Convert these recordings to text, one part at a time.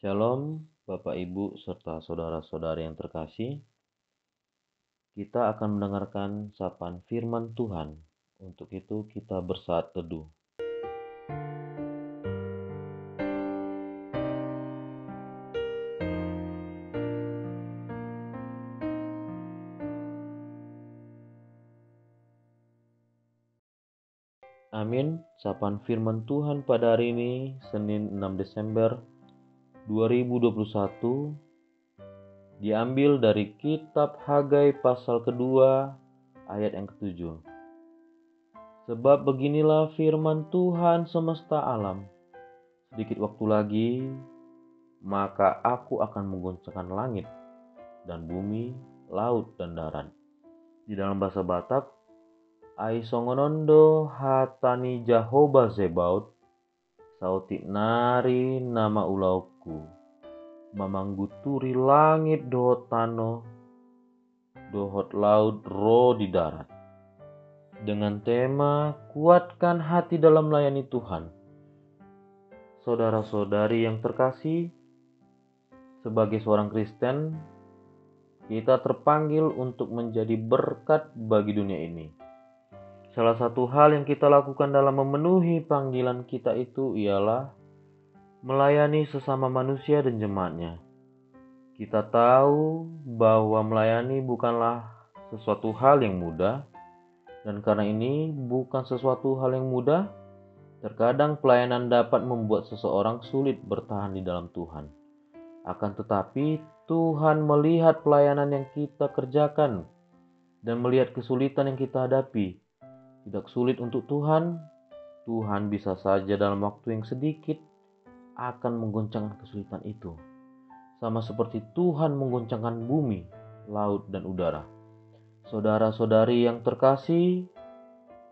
Shalom, Bapak, Ibu, serta saudara-saudari yang terkasih. Kita akan mendengarkan sapaan firman Tuhan. Untuk itu kita bersaat teduh. Amin. Sapaan firman Tuhan pada hari ini, Senin 6 Desember 2021, diambil dari kitab Hagai pasal kedua, ayat yang ketujuh. Sebab beginilah firman Tuhan semesta alam. Sedikit waktu lagi, maka aku akan menggoncangkan langit dan bumi, laut dan darat. Di dalam bahasa Batak, ai songonondo hatani Jahoba Zebaut, sautik nari nama ulauku, mamangguturi langit dohot tano, dohot laut ro di darat. Dengan tema kuatkan hati dalam melayani Tuhan. Saudara-saudari yang terkasih, sebagai seorang Kristen, kita terpanggil untuk menjadi berkat bagi dunia ini. Salah satu hal yang kita lakukan dalam memenuhi panggilan kita itu ialah melayani sesama manusia dan jemaatnya. Kita tahu bahwa melayani bukanlah sesuatu hal yang mudah, dan karena ini bukan sesuatu hal yang mudah, terkadang pelayanan dapat membuat seseorang sulit bertahan di dalam Tuhan. Akan tetapi, Tuhan melihat pelayanan yang kita kerjakan dan melihat kesulitan yang kita hadapi. Tidak sulit untuk Tuhan, Tuhan bisa saja dalam waktu yang sedikit akan menggoncangkan kesulitan itu. Sama seperti Tuhan menggoncangkan bumi, laut, dan udara. Saudara-saudari yang terkasih,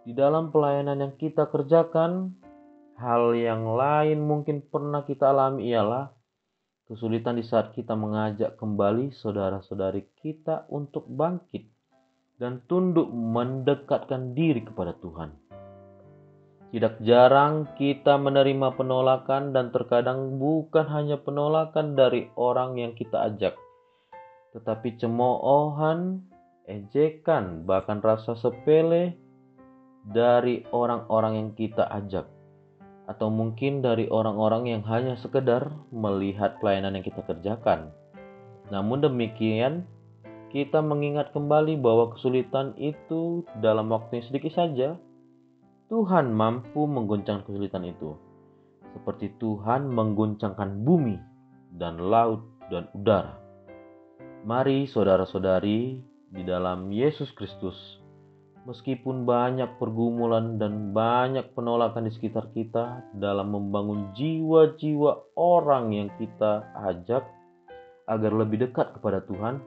di dalam pelayanan yang kita kerjakan, hal yang lain mungkin pernah kita alami ialah kesulitan di saat kita mengajak kembali saudara-saudari kita untuk bangkit dan tunduk mendekatkan diri kepada Tuhan. Tidak jarang kita menerima penolakan, dan terkadang bukan hanya penolakan dari orang yang kita ajak, tetapi cemoohan, ejekan, bahkan rasa sepele dari orang-orang yang kita ajak. Atau mungkin dari orang-orang yang hanya sekedar melihat pelayanan yang kita kerjakan. Namun demikian, kita mengingat kembali bahwa kesulitan itu dalam waktu yang sedikit saja, Tuhan mampu menggoncangkan kesulitan itu. Seperti Tuhan menggoncangkan bumi dan laut dan udara. Mari saudara-saudari di dalam Yesus Kristus, meskipun banyak pergumulan dan banyak penolakan di sekitar kita dalam membangun jiwa-jiwa orang yang kita ajak agar lebih dekat kepada Tuhan,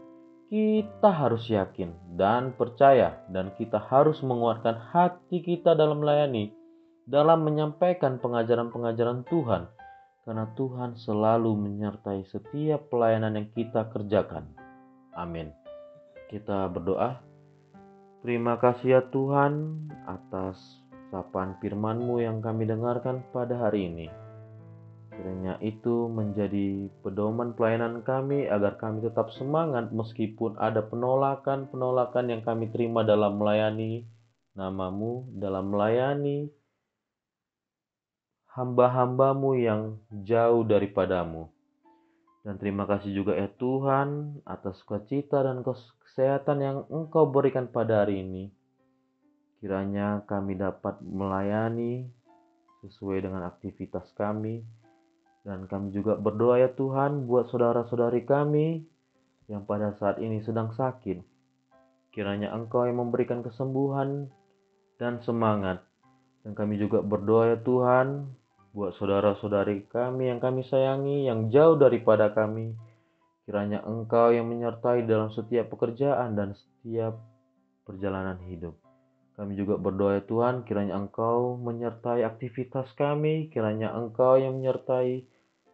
kita harus yakin dan percaya, dan kita harus menguatkan hati kita dalam melayani, dalam menyampaikan pengajaran-pengajaran Tuhan, karena Tuhan selalu menyertai setiap pelayanan yang kita kerjakan. Amin. Kita berdoa. Terima kasih ya Tuhan atas sapaan firman-Mu yang kami dengarkan pada hari ini. Kiranya itu menjadi pedoman pelayanan kami agar kami tetap semangat meskipun ada penolakan-penolakan yang kami terima dalam melayani nama-Mu, dalam melayani hamba-hamba-Mu yang jauh daripada-Mu. Dan terima kasih juga ya Tuhan atas sukacita dan kesehatan yang Engkau berikan pada hari ini. Kiranya kami dapat melayani sesuai dengan aktivitas kami. Dan kami juga berdoa ya Tuhan buat saudara-saudari kami yang pada saat ini sedang sakit. Kiranya Engkau yang memberikan kesembuhan dan semangat. Dan kami juga berdoa ya Tuhan buat saudara-saudari kami yang kami sayangi, yang jauh daripada kami. Kiranya Engkau yang menyertai dalam setiap pekerjaan dan setiap perjalanan hidup. Kami juga berdoa ya Tuhan, kiranya Engkau menyertai aktivitas kami, kiranya Engkau yang menyertai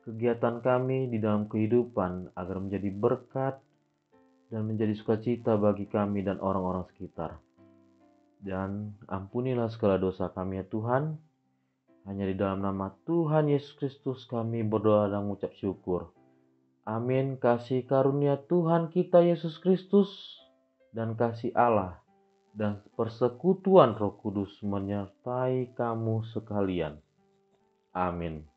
kegiatan kami di dalam kehidupan agar menjadi berkat dan menjadi sukacita bagi kami dan orang-orang sekitar. Dan ampunilah segala dosa kami ya Tuhan. Hanya di dalam nama Tuhan Yesus Kristus kami berdoa dan mengucap syukur. Amin. Kasih karunia Tuhan kita Yesus Kristus dan kasih Allah dan persekutuan Roh Kudus menyertai kamu sekalian. Amin.